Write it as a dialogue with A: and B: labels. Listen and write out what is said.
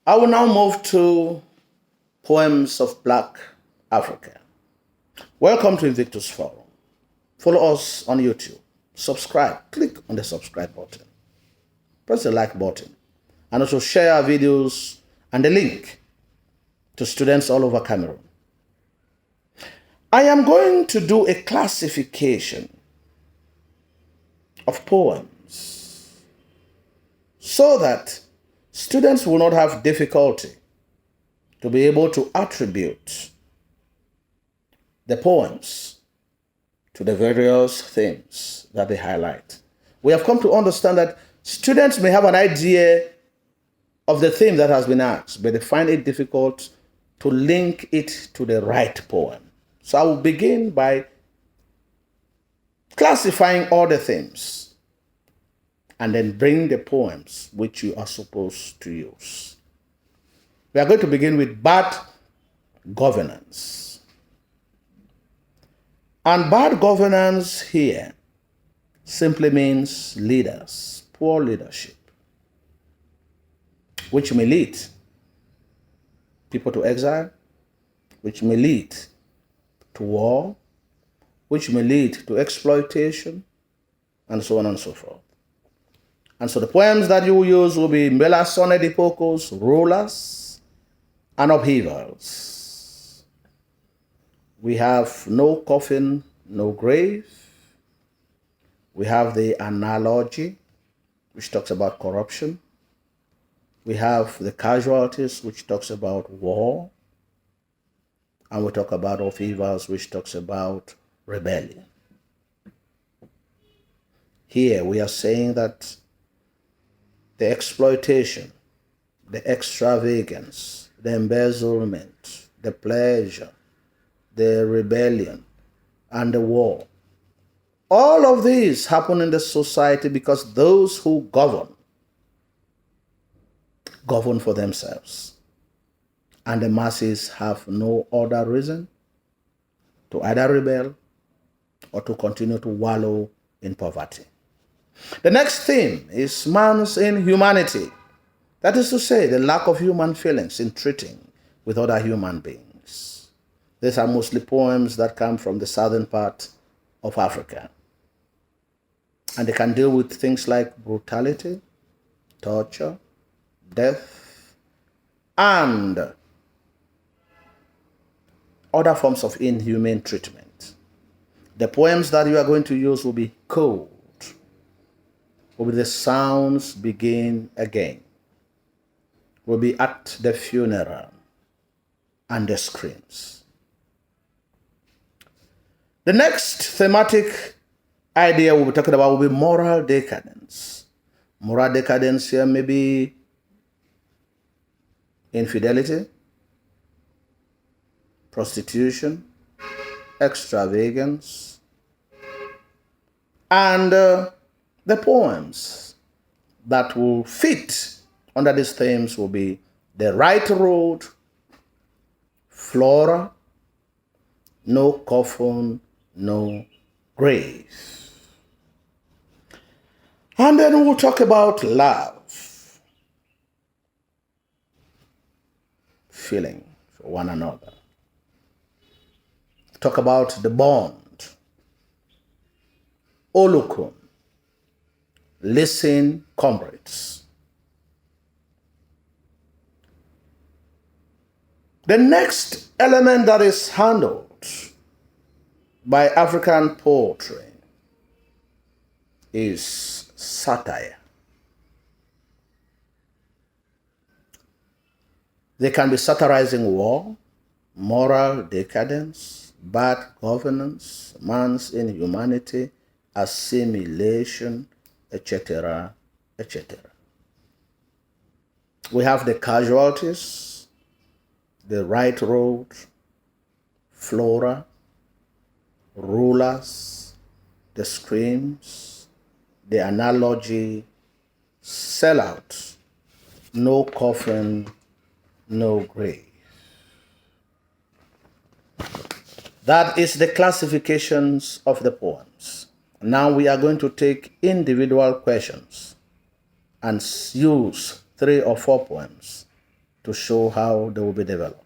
A: I will now move to Poems of Black Africa. Welcome to Invictus Forum. Follow us on YouTube. Subscribe. Click on the subscribe button. Press the like button. And also share our videos and the link to students all over Cameroon. I am going to do a classification of poems so that students will not have difficulty to be able to attribute the poems to the various themes that they highlight. We have come to understand that students may have an idea of the theme that has been asked, but they find it difficult to link it to the right poem. So I will begin by classifying all the themes and then bring the poems which you are supposed to use. We are going to begin with bad governance. And bad governance here simply means leaders, poor leadership, which may lead people to exile, which may lead to war, which may lead to exploitation, and so on and so forth. And so the poems that you will use will be Mbela Sonne Dipokos, Rulers, and Upheavals. We have No Coffin, No Grave. We have the Analogy, which talks about corruption. We have the Casualties, which talks about war. And we talk about Upheavals, which talks about rebellion. Here we are saying that the exploitation, the extravagance, the embezzlement, the pleasure, the rebellion, and the war, all of these happen in the society because those who govern for themselves. And the masses have no other reason to either rebel or to continue to wallow in poverty. The next theme is man's inhumanity. That is to say, the lack of human feelings in treating with other human beings. These are mostly poems that come from the southern part of Africa. And they can deal with things like brutality, torture, death, and other forms of inhumane treatment. The poems that you are going to use will be cold, will be The Sounds Begin Again, will be At the Funeral, and The Screams. The next thematic idea we'll be talking about will be moral decadence. Moral decadence here may be infidelity, prostitution, extravagance, and the poems that will fit under these themes will be The Right Road, Flora, No Coffin, No Grave. And then we'll talk about love, feeling for one another. Talk about the bond, Olukun, listen, comrades. The next element that is handled by African poetry is satire. They can be satirizing war, moral decadence, bad governance, man's inhumanity, assimilation, etc., etc. We have the casualties, the right road, Flora, Rulers, the Screams, the Analogy, Sellout, No Coffin, No Grave. That is the classifications of the poems. Now we are going to take individual questions and use 3 or 4 poems to show how they will be developed.